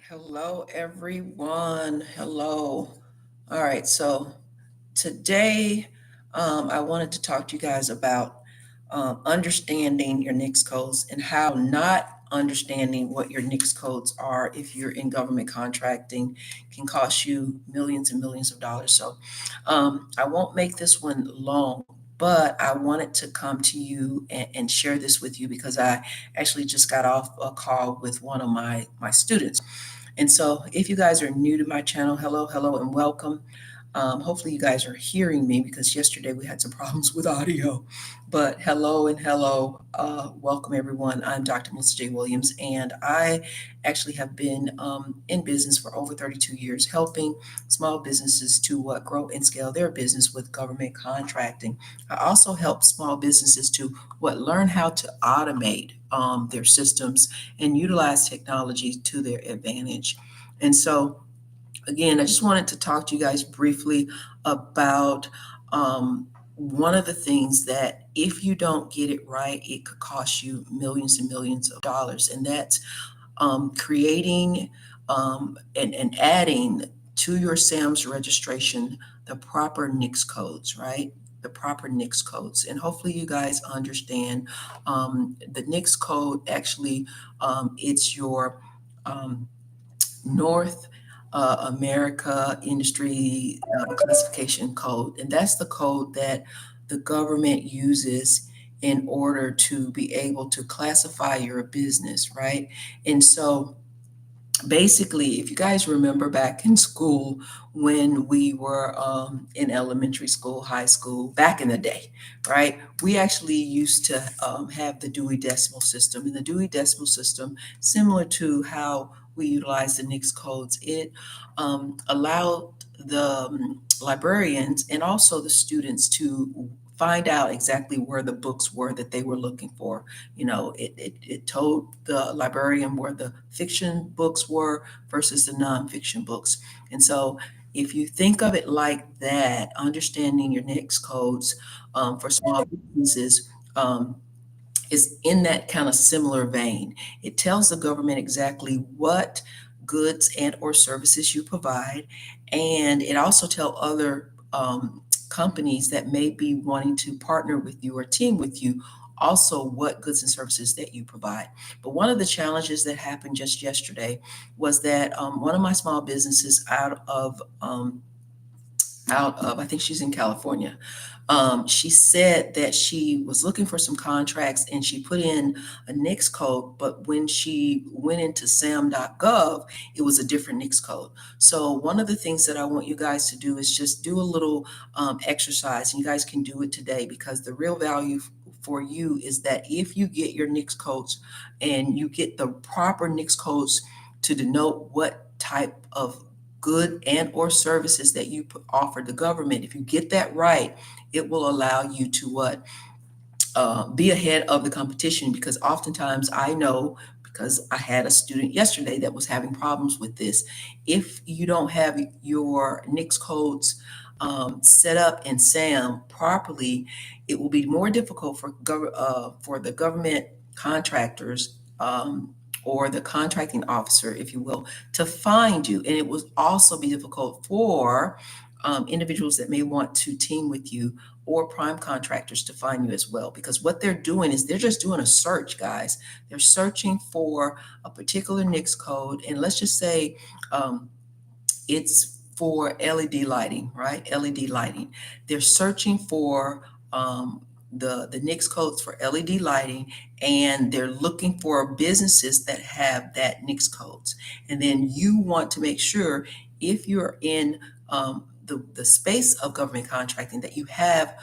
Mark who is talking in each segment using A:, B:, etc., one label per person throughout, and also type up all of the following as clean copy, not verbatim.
A: Hello, everyone. Hello. All right. So today, I wanted to talk to you guys about understanding your NAICS codes and how not understanding what your NAICS codes are if you're in government contracting can cost you millions and millions of dollars. So I won't make this one long. But I wanted to come to you and share this with you because I actually just got off a call with one of my students. And so, if you guys are new to my channel, hello, hello, and welcome. Hopefully, you guys are hearing me because yesterday we had some problems with audio. But hello and hello, welcome everyone. I'm Dr. Melissa J. Williams, and I actually have been in business for over 32 years, helping small businesses to grow and scale their business with government contracting. I also help small businesses to learn how to automate their systems and utilize technology to their advantage. And so, again, I just wanted to talk to you guys briefly about one of the things that if you don't get it right, it could cost you millions and millions of dollars. And that's creating and adding to your SAM's registration the proper NAICS codes, right? The proper NAICS codes. And hopefully you guys understand the NAICS code actually, it's your North America Industry Classification Code. And that's the code that the government uses in order to be able to classify your business, right? And so basically, if you guys remember back in school when we were in elementary school, high school, back in the day, right? We actually used to have the Dewey Decimal System. And the Dewey Decimal System, similar to how we utilize the NAICS codes, it allowed the librarians and also the students to find out exactly where the books were that they were looking for. It told the librarian where the fiction books were versus the nonfiction books. And so if you think of it like that, understanding your NAICS codes for small businesses is in that kind of similar vein. It tells the government exactly what goods and or services you provide, and it also tells other companies that may be wanting to partner with you or team with you also what goods and services that you provide. But one of the challenges that happened just yesterday was that one of my small businesses out of I think she's in California. She said that she was looking for some contracts and she put in a NAICS code, but when she went into sam.gov, it was a different NAICS code. So one of the things that I want you guys to do is just do a little exercise, and you guys can do it today because the real value for you is that if you get your NAICS codes and you get the proper NAICS codes to denote what type of good and or services that you offer the government, if you get that right, it will allow you to be ahead of the competition. Because oftentimes I know, because I had a student yesterday that was having problems with this, if you don't have your NAICS codes set up in SAM properly, it will be more difficult for the government contractors or the contracting officer, if you will, to find you. And it will also be difficult for individuals that may want to team with you or prime contractors to find you as well. Because what they're doing is they're just doing a search, guys. They're searching for a particular NAICS code. And let's just say it's for LED lighting, right? LED lighting. They're searching for the NAICS codes for LED lighting, and they're looking for businesses that have that NAICS codes. And then you want to make sure, if you're in the space of government contracting, that you have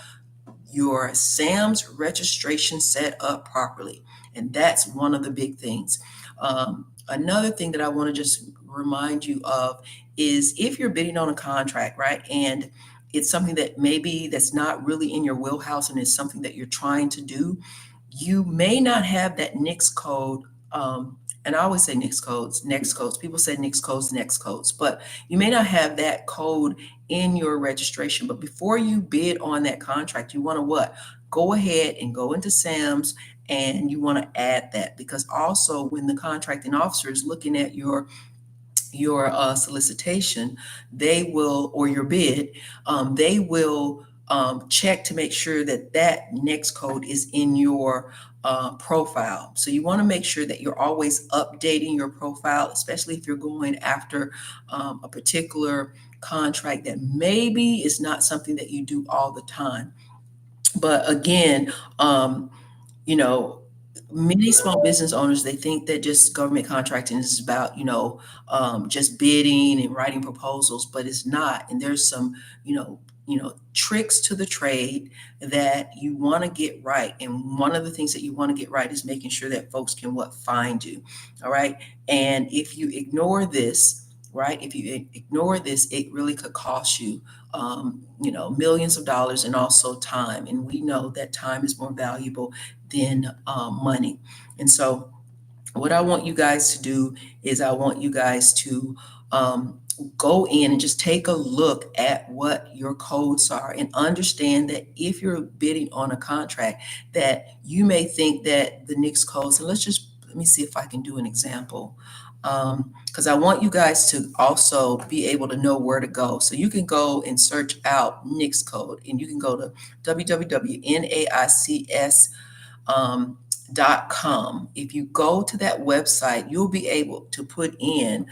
A: your SAM's registration set up properly. And that's one of the big things. Another thing that I want to just remind you of is if you're bidding on a contract, right, and it's something that maybe that's not really in your wheelhouse and it's something that you're trying to do, you may not have that NAICS code. And I always say NAICS codes, NAICS codes. People say NAICS codes, NAICS codes, but you may not have that code in your registration. But before you bid on that contract, you want to what? Go ahead and go into SAM's, and you want to add that, because also when the contracting officer is looking at your your solicitation, they will, or your bid, they will check to make sure that that NAICS code is in your profile. So you want to make sure that you're always updating your profile, especially if you're going after a particular contract that maybe is not something that you do all the time. But again, you know, many small business owners, they think that just government contracting is about, just bidding and writing proposals, but it's not. And there's some, tricks to the trade that you want to get right. And one of the things that you want to get right is making sure that folks can find you. All right. And if you ignore this, right, if you ignore this, it really could cost you, millions of dollars and also time. And we know that time is more valuable than money. And so, what I want you guys to do is I want you guys to go in and just take a look at what your codes are and understand that if you're bidding on a contract, that you may think that the NAICS codes, and let me see if I can do an example. Because I want you guys to also be able to know where to go. So you can go and search out NAICS code, and you can go to www.naics.com. If you go to that website, you'll be able to put in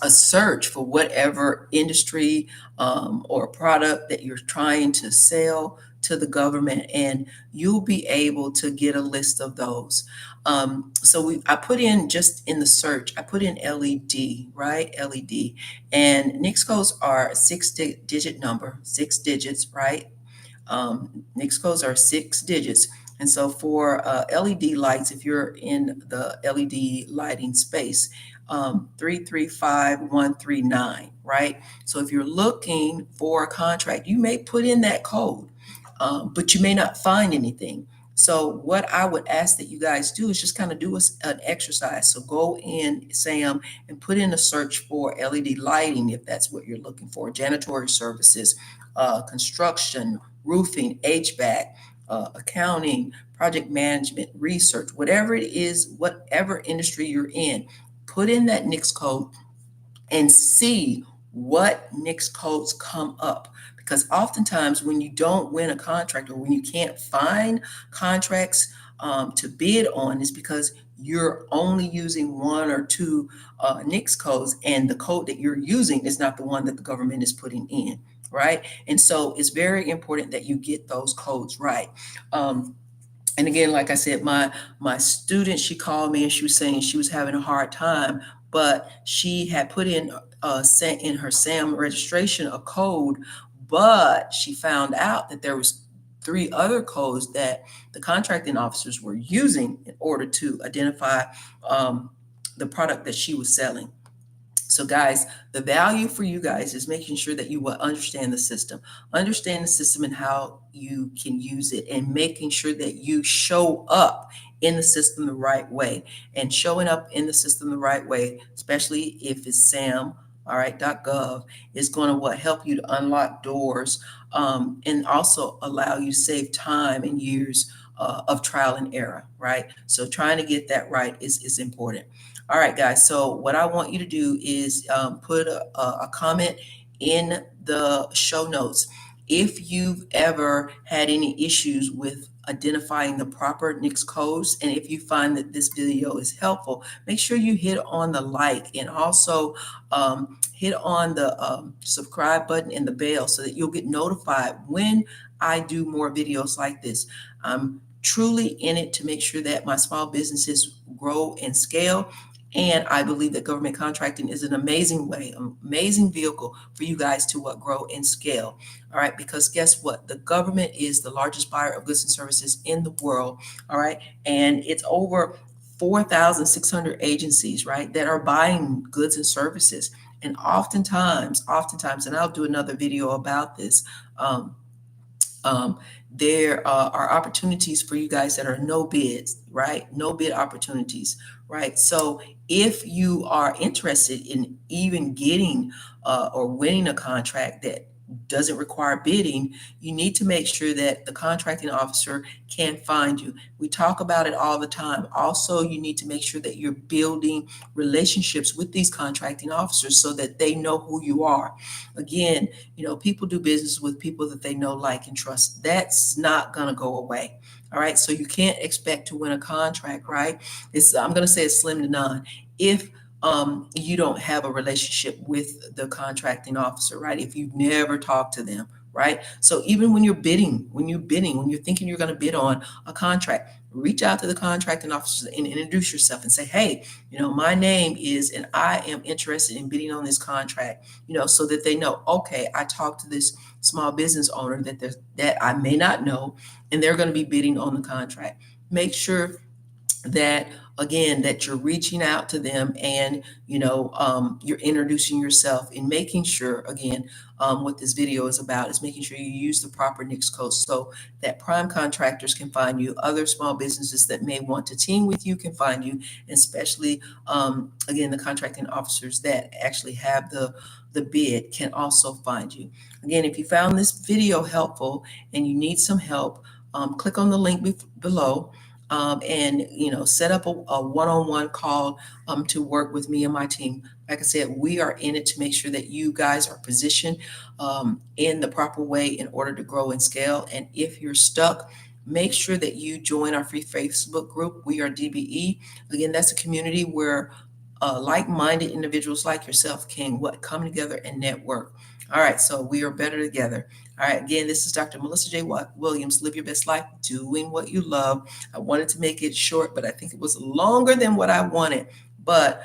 A: a search for whatever industry or product that you're trying to sell to the government, and you'll be able to get a list of those. I put in, just in the search, I put in LED, right? LED. And NAICS codes are a six-digit number, 6 digits, right? NAICS codes are 6 digits. And so for LED lights, if you're in the LED lighting space, 335139, right? So if you're looking for a contract, you may put in that code, but you may not find anything. So what I would ask that you guys do is just kind of do an exercise. So go in, Sam, and put in a search for LED lighting if that's what you're looking for, janitorial services, construction, roofing, HVAC, accounting, project management, research, whatever it is, whatever industry you're in, put in that NAICS code and see what NAICS codes come up. Because oftentimes when you don't win a contract, or when you can't find contracts to bid on, is because you're only using one or two NAICS codes, and the code that you're using is not the one that the government is putting in, right? And so it's very important that you get those codes right. And again, like I said, my student, she called me and she was saying she was having a hard time, but she had put in her SAM registration a code, but she found out that there was 3 other codes that the contracting officers were using in order to identify the product that she was selling. So guys, the value for you guys is making sure that you will understand the system and how you can use it, and making sure that you show up in the system the right way. And showing up in the system the right way, especially if it's SAM, all right, .gov, is going to help you to unlock doors, and also allow you to save time and years of trial and error, right? So trying to get that right is important. All right, guys. So what I want you to do is put a comment in the show notes if you've ever had any issues with identifying the proper NAICS codes. And if you find that this video is helpful, make sure you hit on the like, and also hit on the subscribe button and the bell, so that you'll get notified when I do more videos like this. I'm truly in it to make sure that my small businesses grow and scale. And I believe that government contracting is an amazing way, an amazing vehicle for you guys to grow and scale. All right, because guess what? The government is the largest buyer of goods and services in the world. All right, and it's over 4,600 agencies, right, that are buying goods and services. And oftentimes, and I'll do another video about this, there are opportunities for you guys that are no bids, right? No bid opportunities, right? So if you are interested in even getting or winning a contract that doesn't require bidding, you need to make sure that the contracting officer can find you. We talk about it all the time. Also, you need to make sure that you're building relationships with these contracting officers so that they know who you are. Again, people do business with people that they know, like, and trust. That's not going to go away. All right. So you can't expect to win a contract, right? I'm going to say it's slim to none if you don't have a relationship with the contracting officer, right? If you've never talked to them, right? So even when you're thinking you're going to bid on a contract, reach out to the contracting officers and introduce yourself and say, hey, my name is, and I am interested in bidding on this contract, so that they know, okay, I talked to this small business owner that I may not know, and they're going to be bidding on the contract. Make sure that, again, that you're reaching out to them and you're introducing yourself, and making sure, again, what this video is about is making sure you use the proper NAICS code so that prime contractors can find you, other small businesses that may want to team with you can find you, and especially again, the contracting officers that actually have the bid can also find you. Again, if you found this video helpful and you need some help, click on the link below. And set up a one-on-one call to work with me and my team. Like I said, we are in it to make sure that you guys are positioned in the proper way in order to grow and scale. And if you're stuck, make sure that you join our free Facebook group. We are DBE. Again, that's a community where like-minded individuals like yourself can come together and network. All right, so we are better together. All right, again, this is Dr. Melissa J. Williams. Live your best life, doing what you love. I wanted to make it short, but I think it was longer than what I wanted. But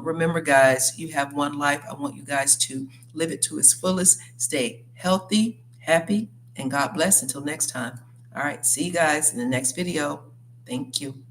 A: remember, guys, you have one life. I want you guys to live it to its fullest. Stay healthy, happy, and God bless. Until next time. All right, see you guys in the next video. Thank you.